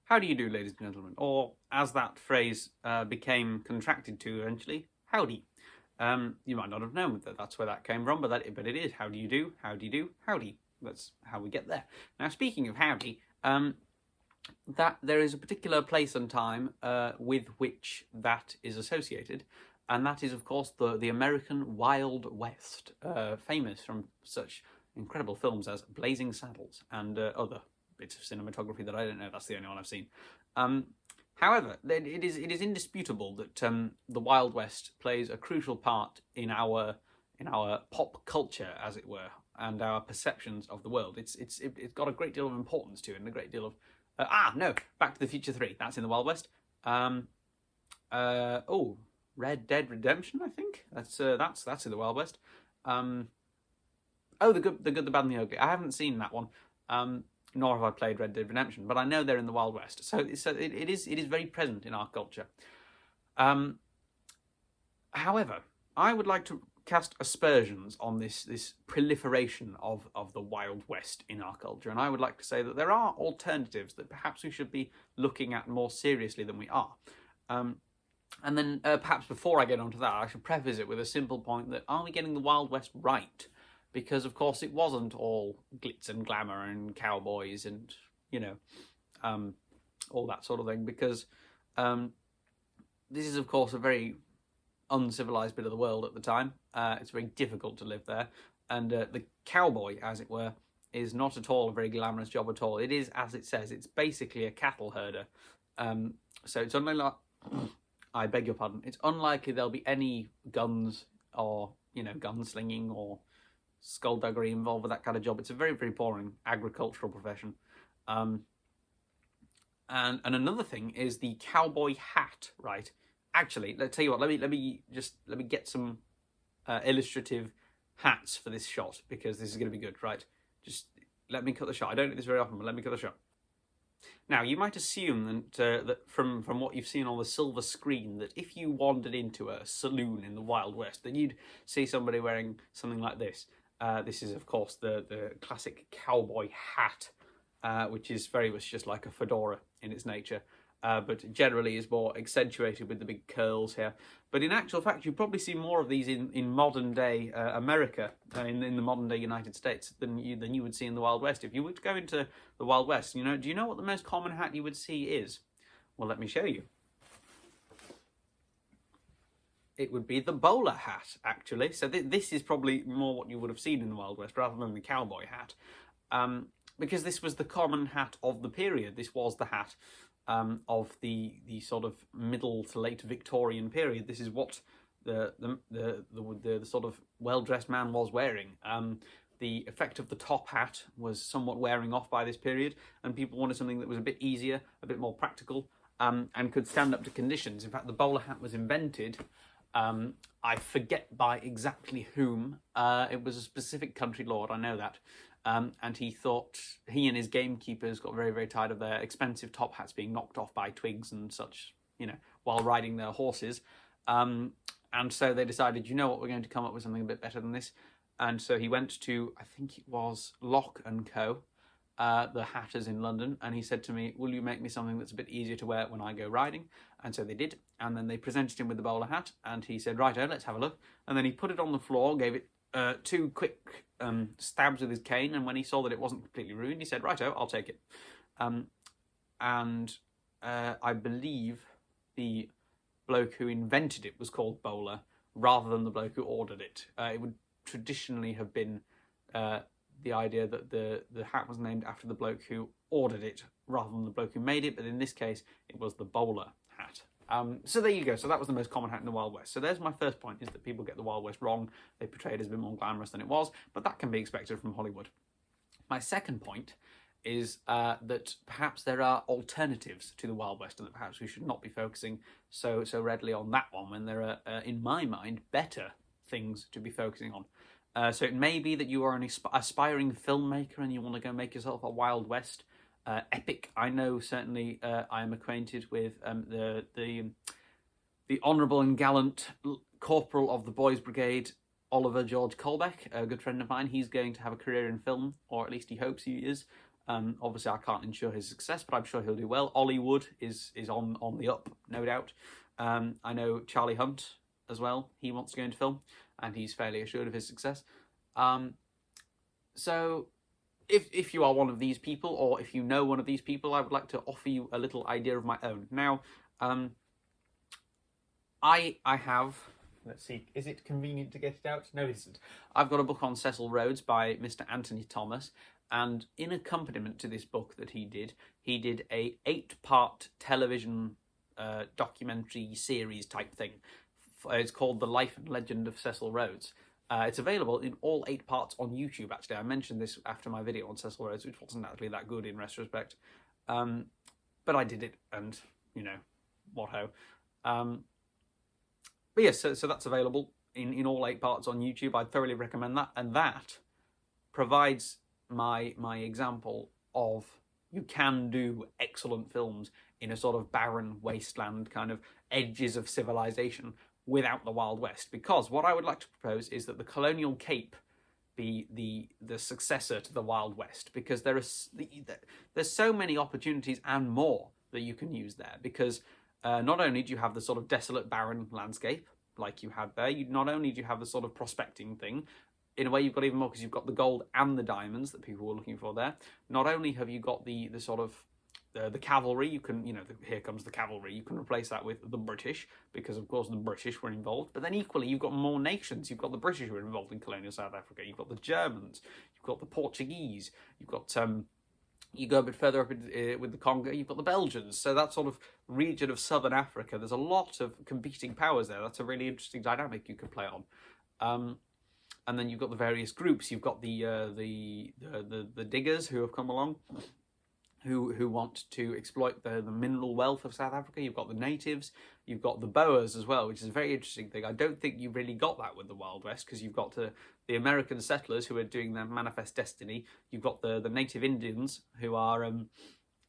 How do you do, ladies and gentlemen? Or, as that phrase became contracted to eventually, howdy. You might not have known that that's where that came from, but it is. How do you do? How do you do? Howdy. That's how we get there. Now, speaking of howdy, that there is a particular place and time with which that is associated, and that is, of course, the American Wild West, famous from such incredible films as Blazing Saddles and other bits of cinematography that I don't know. That's the only one I've seen. However, it is indisputable that the Wild West plays a crucial part in our pop culture, as it were, and our perceptions of the world. It's got a great deal of importance to it, and a great deal of Back to the Future 3. That's in the Wild West. Red Dead Redemption, I think. That's in the Wild West. The Good, the Bad, and the Ugly. I haven't seen that one. Nor have I played Red Dead Redemption, but I know they're in the Wild West. So it is very present in our culture. However, I would like to cast aspersions on this proliferation of the Wild West in our culture, and I would like to say that there are alternatives that perhaps we should be looking at more seriously than we are. And then perhaps before I get onto that, I should preface it with a simple point that are we getting the Wild West right? Because, of course, it wasn't all glitz and glamour and cowboys and, all that sort of thing. Because this is, of course, a very uncivilized bit of the world at the time. It's very difficult to live there. And the cowboy, as it were, is not at all a very glamorous job at all. It is, as it says, it's basically a cattle herder. So it's unlikely, I beg your pardon, it's unlikely there'll be any guns or, gunslinging or skullduggery involved with that kind of job. It's a very, very boring agricultural profession. And another thing is the cowboy hat, right? Actually, let's tell you what, let me get some illustrative hats for this shot, because this is going to be good, right? Just let me cut the shot. I don't do this very often, but let me cut the shot. Now, you might assume that from what you've seen on the silver screen, that if you wandered into a saloon in the Wild West, then you'd see somebody wearing something like this. This is, of course, the classic cowboy hat, which is very much just like a fedora in its nature, but generally is more accentuated with the big curls here. But in actual fact, you probably see more of these in modern day America, in the modern day United States, than you would see in the Wild West. If you were to go into the Wild West, do you know what the most common hat you would see is? Well, let me show you. It would be the bowler hat, actually. So this is probably more what you would have seen in the Wild West, rather than the cowboy hat. Because this was the common hat of the period. This was the hat of the sort of middle to late Victorian period. This is what the sort of well-dressed man was wearing. The effect of the top hat was somewhat wearing off by this period, and people wanted something that was a bit easier, a bit more practical, and could stand up to conditions. In fact, the bowler hat was invented, I forget by exactly whom. It was a specific country lord, I know that. And he and his gamekeepers got very, very tired of their expensive top hats being knocked off by twigs and such, while riding their horses. And so they decided, we're going to come up with something a bit better than this. And so he went to, I think it was Lock & Co., the hatters in London, and he said to me, will you make me something that's a bit easier to wear when I go riding? And so they did, and then they presented him with the bowler hat, and he said, righto, let's have a look. And then he put it on the floor, gave it 2 quick stabs with his cane, and when he saw that it wasn't completely ruined, he said, righto, I'll take it. I believe the bloke who invented it was called Bowler, rather than the bloke who ordered it. It would traditionally have been the idea that the hat was named after the bloke who ordered it, rather than the bloke who made it, but in this case, it was the bowler hat. So there you go. So that was the most common hat in the Wild West. So there's my first point, is that people get the Wild West wrong. They portray it as a bit more glamorous than it was, but that can be expected from Hollywood. My second point is that perhaps there are alternatives to the Wild West, and that perhaps we should not be focusing so readily on that one when there are, in my mind, better things to be focusing on. So it may be that you are an aspiring filmmaker and you want to go make yourself a Wild West epic. I know certainly I am acquainted with the honourable and gallant corporal of the Boys Brigade, Oliver George Colbeck, a good friend of mine. He's going to have a career in film, or at least he hopes he is. Obviously, I can't ensure his success, but I'm sure he'll do well. Ollie Wood is on the up, no doubt. I know Charlie Hunt as well. He wants to go into film, and he's fairly assured of his success. So if you are one of these people, or if you know one of these people, I would like to offer you a little idea of my own. Now, I have... Let's see, is it convenient to get it out? No, it isn't. I've got a book on Cecil Rhodes by Mr. Anthony Thomas, and in accompaniment to this book that he did a 8-part television documentary series type thing. It's called The Life and Legend of Cecil Rhodes. It's available in all 8 parts on YouTube, actually. I mentioned this after my video on Cecil Rhodes, which wasn't actually that good in retrospect. But I did it, and, you know, what-ho. But yes, so that's available in all 8 parts on YouTube. I'd thoroughly recommend that. And that provides my example of you can do excellent films in a sort of barren wasteland, kind of edges of civilization, without the Wild West. Because what I would like to propose is that the colonial cape be the successor to the Wild West, because there's so many opportunities and more that you can use there. Because not only do you have the sort of desolate, barren landscape like you had there, not only do you have the sort of prospecting thing, in a way you've got even more, because you've got the gold and the diamonds that people were looking for there. Not only have you got the sort of the cavalry, you can, here comes the cavalry, you can replace that with the British, because of course the British were involved, but then equally you've got more nations. You've got the British who were involved in colonial South Africa, you've got the Germans, you've got the Portuguese, you've got you go a bit further up with the Congo, you've got the Belgians. So that sort of region of southern Africa, there's a lot of competing powers there. That's a really interesting dynamic you could play on. And then you've got the various groups. You've got the diggers who have come along, who want to exploit the mineral wealth of South Africa. You've got the natives. You've got the Boers as well, which is a very interesting thing. I don't think you really got that with the Wild West, because you've got the American settlers who are doing their manifest destiny. You've got the native Indians who are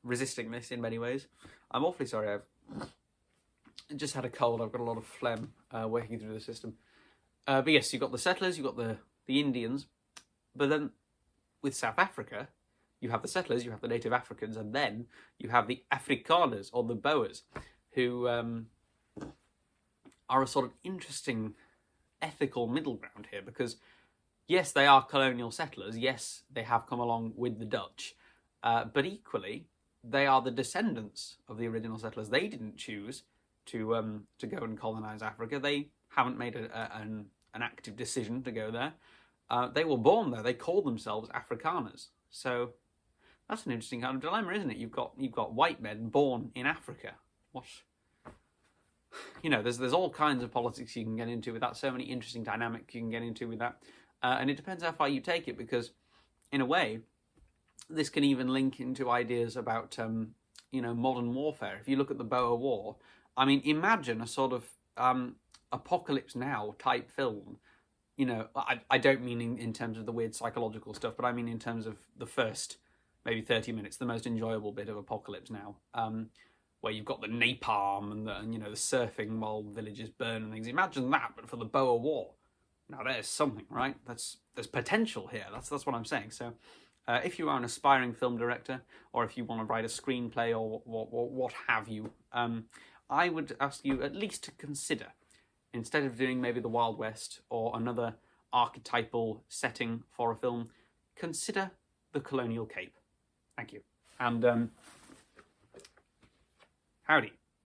resisting this in many ways. I'm awfully sorry, I've just had a cold. I've got a lot of phlegm working through the system. But yes, you've got the settlers, you've got the Indians, but then with South Africa, you have the settlers, you have the native Africans, and then you have the Afrikaners, or the Boers, who are a sort of interesting ethical middle ground here, because yes, they are colonial settlers, yes, they have come along with the Dutch, but equally, they are the descendants of the original settlers. They didn't choose to go and colonise Africa. They haven't made an active decision to go there. They were born there. They call themselves Afrikaners. So that's an interesting kind of dilemma, isn't it? You've got white men born in Africa. What? There's all kinds of politics you can get into with that. So many interesting dynamics you can get into with that. And it depends how far you take it, because in a way, this can even link into ideas about, modern warfare. If you look at the Boer War, I mean, imagine a sort of Apocalypse Now type film. I don't mean in terms of the weird psychological stuff, but I mean in terms of the first maybe 30 minutes, the most enjoyable bit of Apocalypse Now, where you've got the napalm and the surfing while villages burn and things. Imagine that, but for the Boer War. Now there's something, right? There's potential here. That's what I'm saying. So if you are an aspiring film director, or if you want to write a screenplay or what have you, I would ask you at least to consider, instead of doing maybe the Wild West or another archetypal setting for a film, consider the colonial cape. Thank you. And howdy.